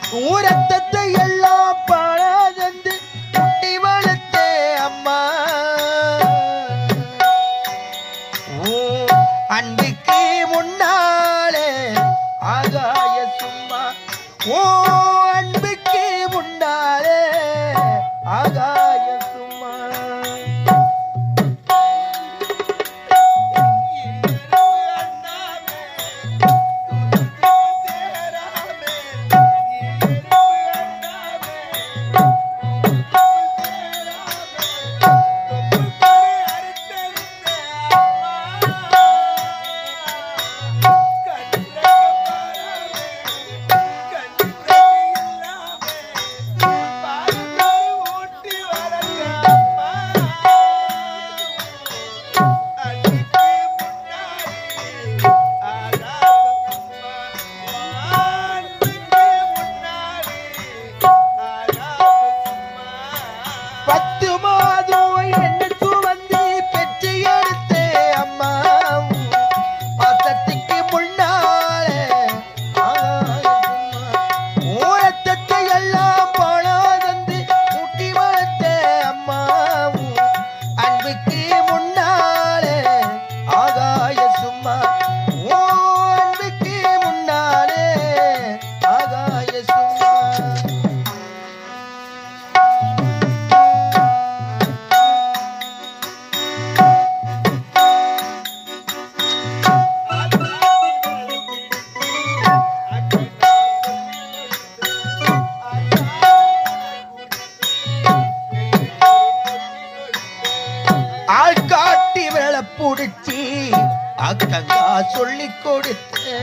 ஊரத்தத்தை எல்லாம் பழந்து குட்டி வளர்த்தே அம்மா அன்பிக்கு முன்னாலே ஆகாய சும்மா ஓ அன்பிக்கு முன்னாலே ஆகாய சும்மா புடிச்சி அக்கங்கா சொல்லி கொடுத்த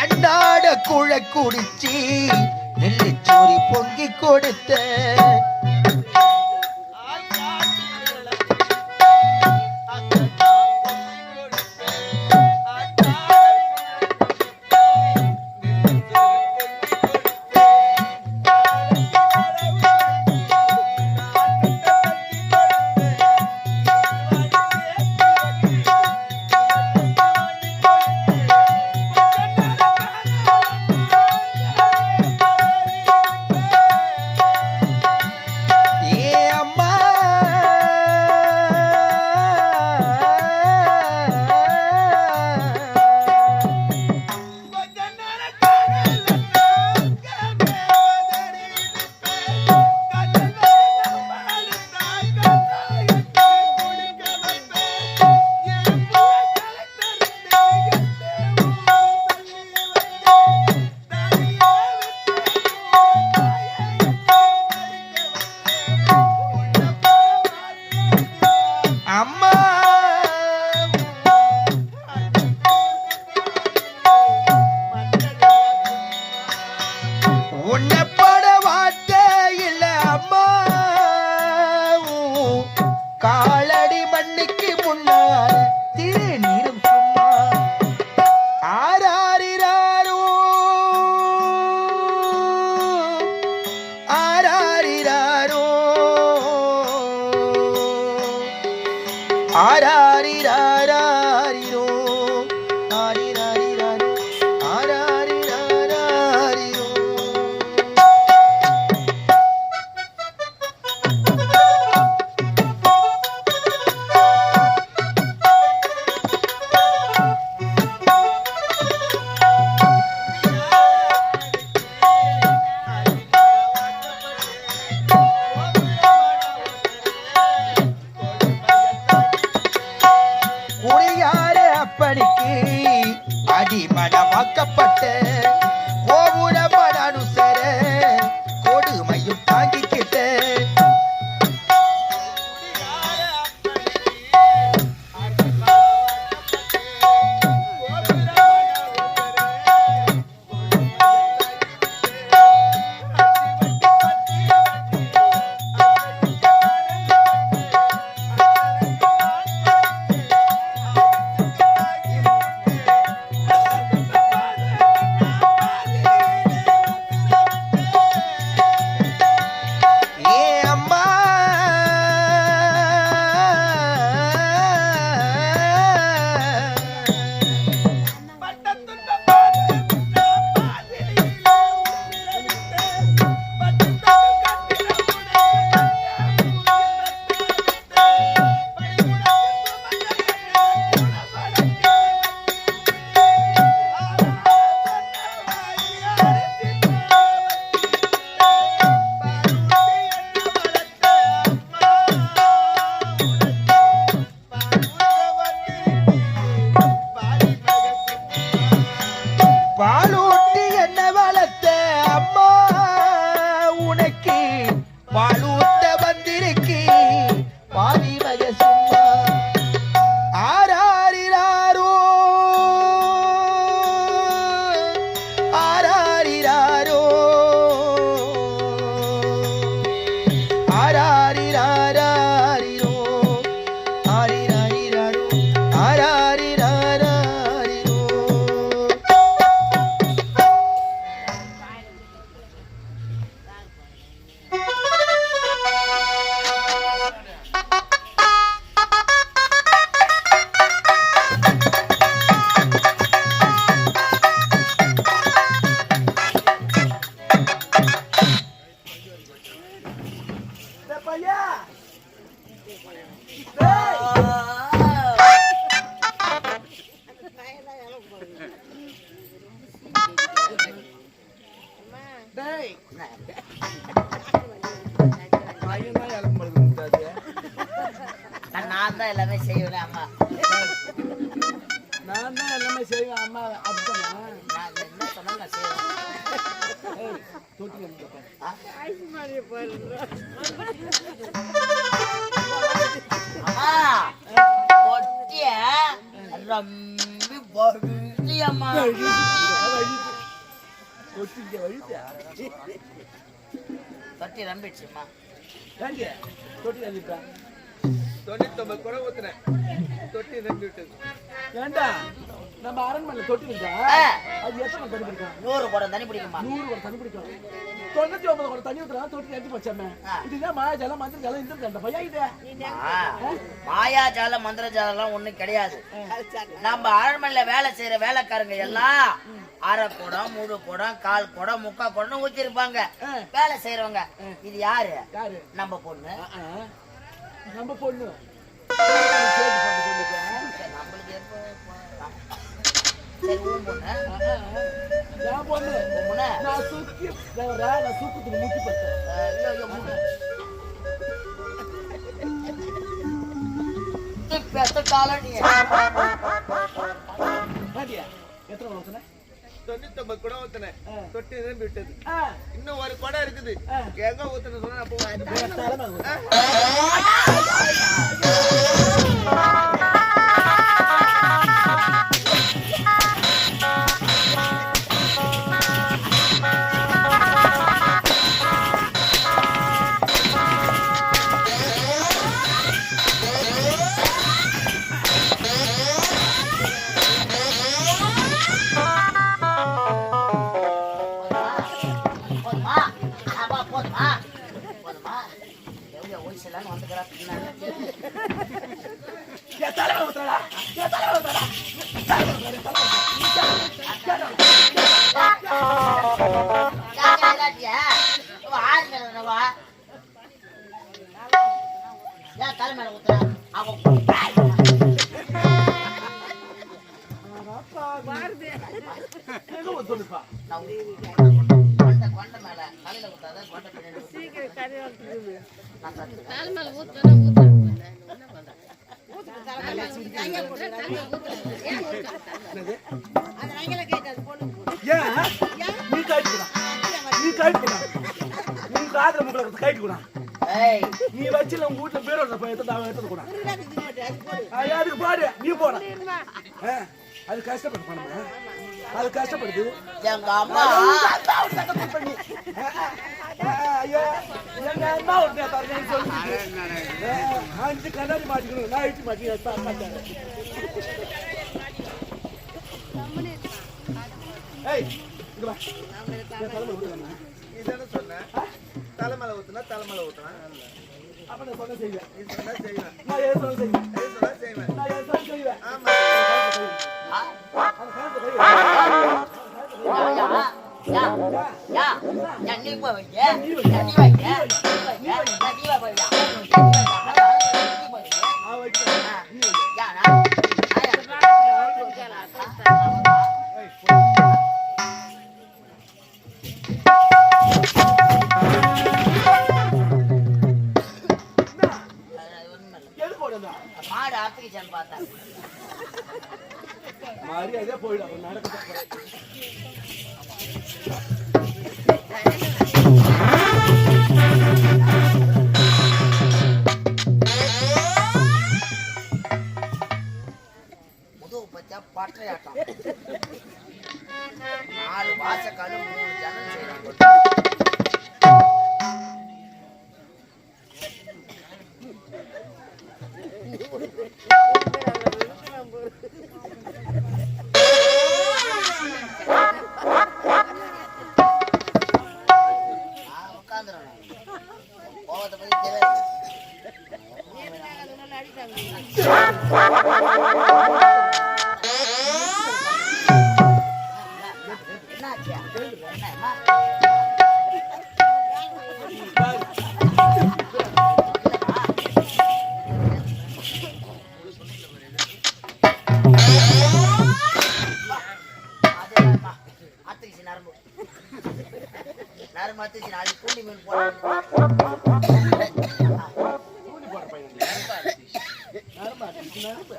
அண்ணாட குழ குடிச்சி நெல்லிச்சோரி பொங்கி கொடுத்த காலடி மண்ணுக்கு முன்னால திருநீரும் சும்மா ஆராரிராரோ ஆராரிராரோ ஆராரிராரிரோ ஆரிராரிராரோ ஆராரிராரிரோ நான் தான் எல்லாமே செய்வேன் அம்மா. நான் தான் எல்லாமே செய்வேன் அம்மா. அப்படிதான் நான் என்ன சொன்னா நான் செய்வேன். அம்மா பொட்டிய ரம்பி பொட்டியம்மா. தொட்டி ரம்பிடுச்சுமா. தொட்டி ரம்பிட்டா 99 கூட ஊத்துனேன், தொட்டி நம்பி விட்டது. ஏண்டா நம்ம அரண்மனையில தொட்டி இருந்தா அது எத்தனை தண்ணி பிடிக்கும்? 100 குடம் தண்ணி பிடிக்குமா? 100 குடம் தண்ணி பிடிக்கும். 99 குடம் தண்ணி ஊத்துறா தொட்டி நம்பி போச்சாமே. இதுதான் மாயா ஜலம் மந்திர ஜலம் இந்த ரெண்டு பையா இது. மாயா ஜாலம் மந்திர ஜாலம் ஒண்ணும் கிடையாது. நம்ம அரண்மனையில வேலை செய்யற வேலைக்காரங்க எல்லாம் அரை குடம், முழு குடம், கால் குடம், முக்கா குடம் ஊத்திருப்பாங்க வேலை செய்யறவங்க. இது யாரு? நம்ம பொண்ணு. நம்ம பொண்ணு நம்மளுக்கு சரி உன் பொண்ணு. என் பொண்ணு நான் சுத்தி நான் சூக்கத்துக்கு முட்டி பத்தேன். எத்தனை ஊத்துன? 99 கூட ஊத்துனேன், தொட்டி நம்பி விட்டது. இன்னும் ஒரு குடம் இருக்குது, எங்க ஊத்துன சொன்னா அப்போ நீ வச்சு உங்க வீட்டுல பேரோட எடுத்து கூட அதுக்கு பாடு நீ போட. அது கஷ்டப்பட்டு பண்ணுமா? அது கஷ்டப்படுது. எங்க அம்மா எங்க அம்மா அஞ்சு கண்ணாடி மாட்டிக்கணும், நான் இட்டு மாட்டிக்கிறேன். இதான சொன்னேன், தலைமலை ஊத்துனா தலைமலை ஊத்துனா அப்ப நான் சொன்ன செய்வேன். இது சொன்னா செய்வேன், நான் எது சொன்ன செய்வேன். இது சொன்னா செய்வேன். நான் எது சொன்ன செய்வேன். ஆமா நீ போய் வைக்க, நீ வைக்க, மாடு ஆத்துக்கிச்சான்னு பார்த்தேன். மாறி அதே போயிடும் நடக்க. முதுகு பச்சா பற்றையாட்டம் 4 வாசக்காலு 3 ஜன்னல் செய்யறாங்க. நரம்பு நரம்பு கூலி மீன் போடுறேன். கூலி போற பையன் நரம்பா நரம்பு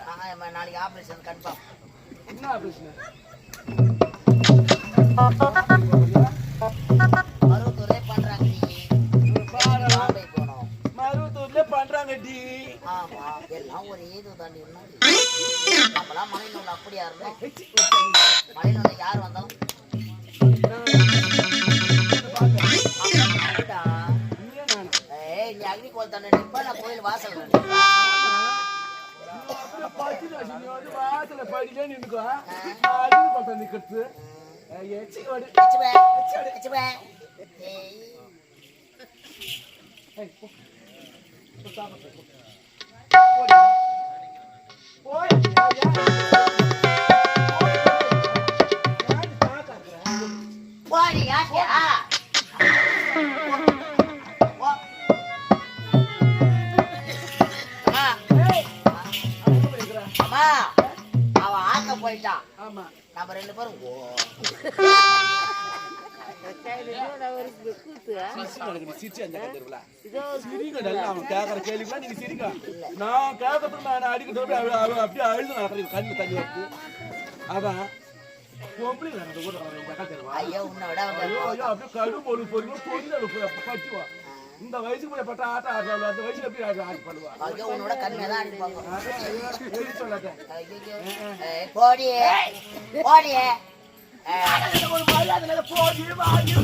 நாளைக்கு ஆபரேஷன் கன்ஃபார்ம். என்ன ஆபரேஷன்? மருவத்தூரே பண்றாங்க பாம்பே போனோம். மருவத்தூர்ல பண்றாங்க டி. ஆமா எல்லாம் ஒரு ஏதோ தாண்டி நம்மளாம் மலைநூல் அப்படியா இருந்தோம். மலைநூல் யார் வந்தாலும் நீ அக்னிகோல் தானே நிப்ப, நான் கோயில் வாசல் வாசல படியில நின்னுக்கோ. நிக்கிறது போடி யாத்தியா அவன் ஆக்க போயிட்டான். ஆமா நம்ம ரெண்டு பேரும் அவன் கேக்குற கேள்வி நீங்க சிரிக்க. நான் கேட்கறதுக்கு நான் அடிக்கிறது அப்படியே அழுது கண்ணு தண்ணி வருது. அதான் ஐயோ உன்னை விட அப்படியே கடும் பொருள் பொருள் பொருள் பட்டுவா. இந்த வயசுக்கு போய் பட்ட ஆட்டம் ஆடுறாள். அந்த வயசுல எப்படி ஆடி பண்ணுவா? ஐயோ உன்னோட கண்ணை தான் அடிப்பாங்க. சொல்லாத போடியே போடியே ஒரு மரியாதை போடி வாங்கி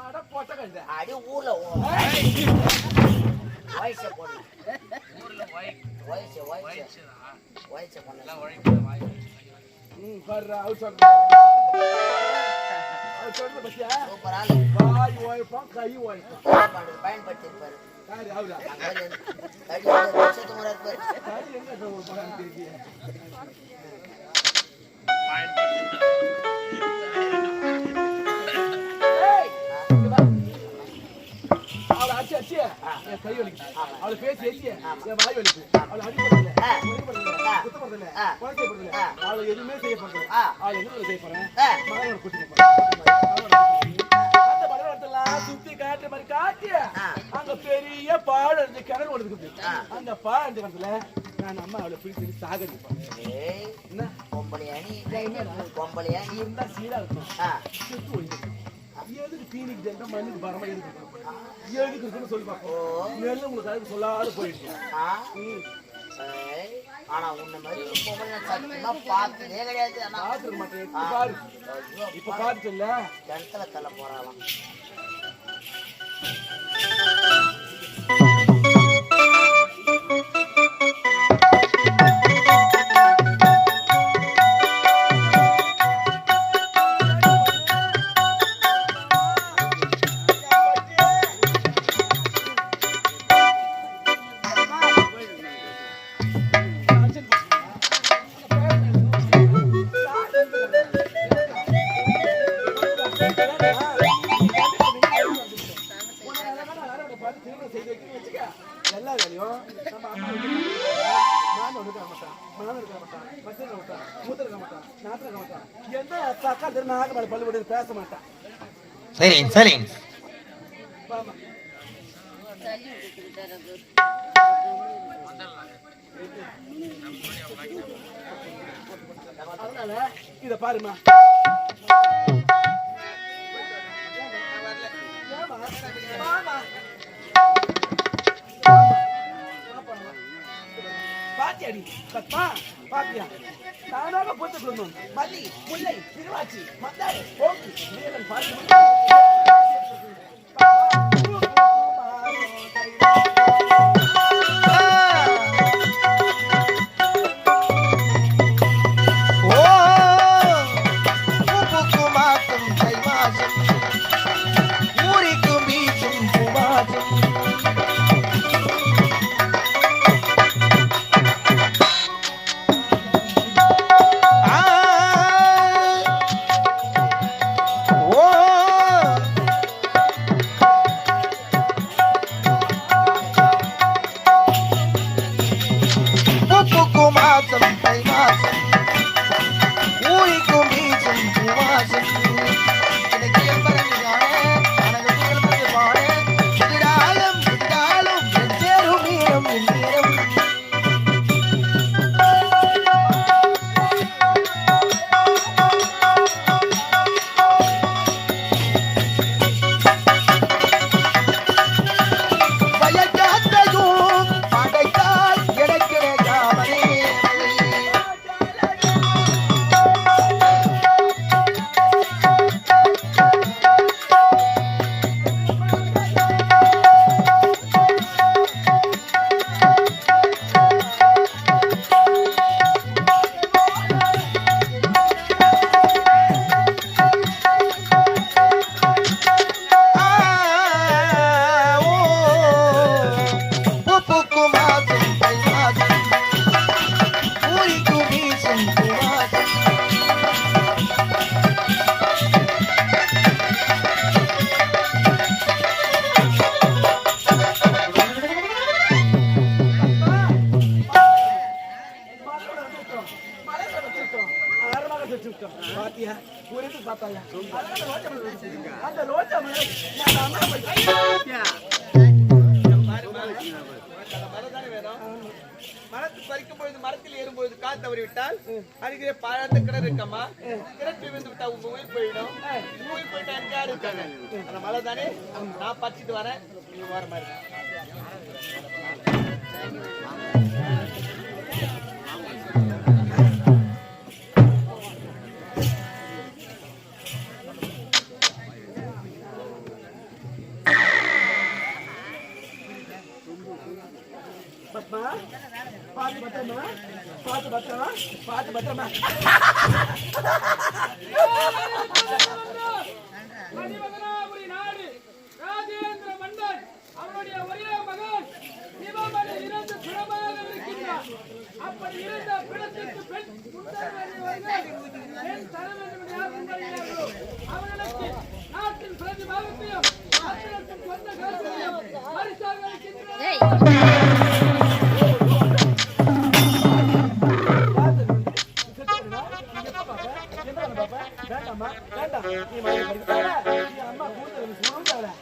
ஆட போட்ட கண்ட அடி ஊர்ல வயசு போடு வயசு வயசு வயசு பண்ணலாம். பாரு அவர் சொல்ற பத்தியா சூப்பர் ஆளு. வாய் ஓய்ப்பான் கை ஓய்ப்பான் பயன்படுத்தி இருப்பாரு. யாரு அவரா? அவளை அடிச்சு அடிச்சு என் கை வலிக்கு. அவளை பேசி ஏசி என் வாய் வலிக்கு. அவளை அடிப்பதில்லை, குத்தப்படுறதில்லை, கொலை செய்யப்படுறதில்லை. அவளை எதுவுமே செய்யப்படுறது. அவளை எதுவும் செய்ய போறேன். மகனோட கூட்டிட்டு போறேன். அந்த மலைவரத்தெல்லாம் சுத்தி காட்டுற மாதிரி காட்டி அங்க பெரிய பாடு இருந்து கிணறு ஒன்று இருக்குது. அந்த பாடு இடத்துல நான் அம்மா அவளை பிடிச்சி சாகடிப்பேன். என்ன பொம்பளையா நீ இருந்தா சீரா இருக்கும். செத்து ஒழிஞ்சிருக்கும். எதுக்கு தீனிக்கு ஜெண்டா மண்ணுக்கு பரமா எதுக்கு எதுக்கு இருக்குன்னு சொல்லி பார்ப்போம். நெல்லு உங்களுக்கு அதுக்கு சொல்லாத போயிடுச்சு. ஆனா உன்ன மாதிரி பொம்பளை சத்தியமா பார்த்ததே கிடையாது. பார்த்துருக்க மாட்டேன். இப்ப பாரு, இப்ப பார்த்துட்டு இல்ல கிணத்துல தள்ள போறாளாம். எல்லா வேலையும் நம்ம அம்மா மாமன் இருக்க மாட்டான், மாமன் இருக்க மாட்டான், மச்சன் இருக்க மாட்டான், மூத்த இருக்க மாட்டான், நாட்டு இருக்க மாட்டான். எந்த அக்கா திரு நாக மேல பள்ளி விட்டு பேச மாட்டான். சரி அதனால இத பாருமா. பாத்தியாடி பத்மா பாத்தியா தானாக போட்டு கொண்டோம். மல்லி முல்லை திருவாச்சி மந்தாரை போக்கு நீலன் பாத்து அந்த லோச்சா மரம் நான் அம்மா போய் மரத்து பறிக்கும் பொழுது மரத்தில் ஏறும்பொழுது கால் தவறி விட்டால் அருகே பாழாத்த கிணறு இருக்கம்மா கிணற்று விழுந்து விட்டா உங்க உயிர் போயிடும் உயிர் போயிட்டா எனக்கு யாரு இருக்காங்க அந்த மலை தானே நான் பறிச்சுட்டு வரேன் நீங்க வர மாதிரி பத்மா பாத்து பத்திரமா பாத்து பத்திரமா பாத்து பத்திரமா மணிமகனாபுரி நாடு ராஜேந்திர மன்னன் அவனுடைய ஒரே மகன் சிவமணி இறந்து சுரமாக இருக்கின்றார். அப்படி இருந்த பிணத்திற்கு பெண் பெண் தரம் என்று யார் முன்வருகிறார்களோ அவர்களுக்கு நாட்டின் பிரதி பாகத்தையும் நாட்டின் சொந்த காசுகளையும் பரிசாக இருக்கின்றனர். வேண்டாமா வேண்டாம் நீ மழை படிக்காத நீ அம்மா கூட்டு சொல்லுங்க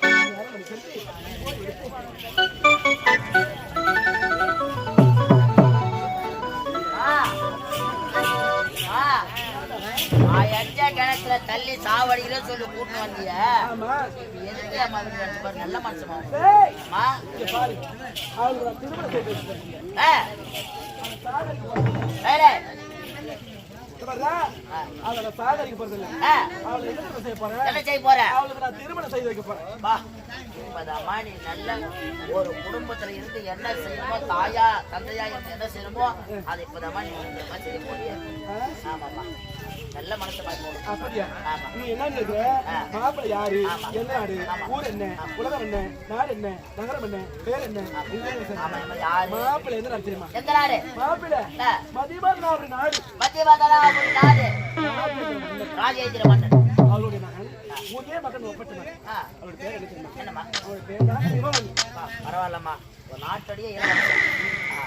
கிணத்துல தள்ளி சாவடியில சொல்லி கூட்டு வந்தீங்க ஆமா எதுக்கு நல்ல மனுஷமா பாரு அவங்களோட திருமணம் அவளோட சாதனைக்கு போறது இல்ல அவளை என்ன செய்ய போறேன் என்ன செய்ய போற அவளுக்கு நான் திருமணம் செய்து வைக்க போறேன் வா இப்பதாமா நீ நல்ல ஒரு குடும்பத்துல இருந்து என்ன செய்யணுமோ தாயா தந்தையா என்ன செய்யணுமோ அதை இப்பதாமா நீ செய்ய போறிய ஆமாமா நல்ல மனசு பார்க்கணும் அப்படியா நீ என்ன நினைக்கிற மாப்பிள்ளை யாரு என்ன நாடு ஊர் என்ன உலகம் என்ன நாடு என்ன நகரம் என்ன பேர் என்ன மாப்பிள்ளை எந்த நாடு தெரியுமா எந்த நாடு மாப்பிள்ளை மதியபாதனாபுரி நாடு மதியபாதனாபுரி நாடு ராஜேந்திர மன்னன் அவளுடைய மகன் ஒரே மகன் ஒப்பட்ட மகன் அவளுடைய பேர் என்ன தெரியுமா என்னம்மா அவளுடைய பேர் தான் சிவமணி பரவாயில்லம்மா ஒரு நாட்டடியே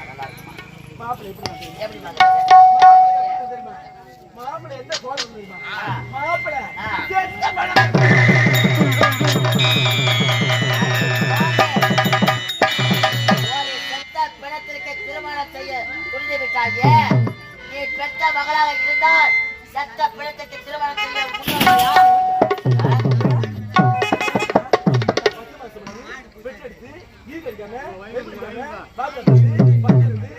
நல்லா இருக்குமா மாப்பிள்ளை எப்படி தெரியுமா மாப்பிள்ளை எந்த கோலம் தெரியுமா மாப்பிள்ளை பிணத்திற்கு திருமணம் செய்ய புரிந்து விட்டாங்க நீ பெற்ற மகளாக இருந்தால் சட்ட பிணத்திற்கு திருமணம் செய்ய பெற்றெடுத்து ஈகரிக்காம வெற்றிக்காம பாத்திரத்து பத்திருந்து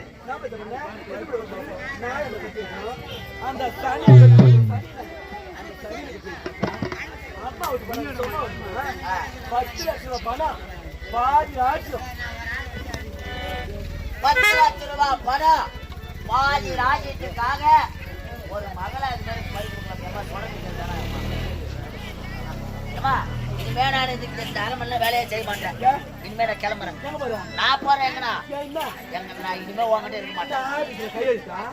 அந்த தனி அம்மாவுக்கு பணம் 10 லட்சம் ரூபாய் பணம் பாதி ராஜ்யம் 10 லட்சம் ரூபாய் பணம் பாதி ராஜ்யத்துக்காக ஒரு மகளை அது மாதிரி பறிக்கலாம் சொல்லுங்க இனிமே நான் இதுக்கு இந்த அரமல்ல வேலையை செய்ய மாட்டேன் இனிமே நான் கிளம்புறேன் நான் போறேன் எங்கண்ணா நான் இனிமே உங்ககிட்ட இருக்க மாட்டேன்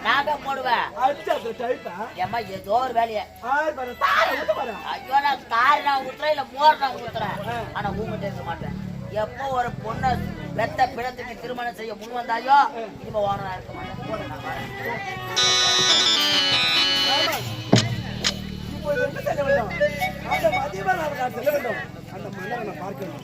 நான் தான் போடுவேன் ஏமா ஏதோ ஒரு வேலையை ஐயோ நான் தாரி நான் ஊத்துறேன் இல்ல மோர் நான் ஊத்துறேன் ஆனா உங்ககிட்ட இருக்க மாட்டேன் எப்போ ஒரு பொண்ணை வெத்த பிணத்துக்கு திருமணம் செய்ய முன் வந்தாயோ இனிமே ஓனரா இருக்க மாட்டேன் போட நான் வரேன் என்ன செய்ய வேண்டும் அந்த மதியமா நான் செல்ல வேண்டும் அந்த மன்னரை நான் பார்க்கணும்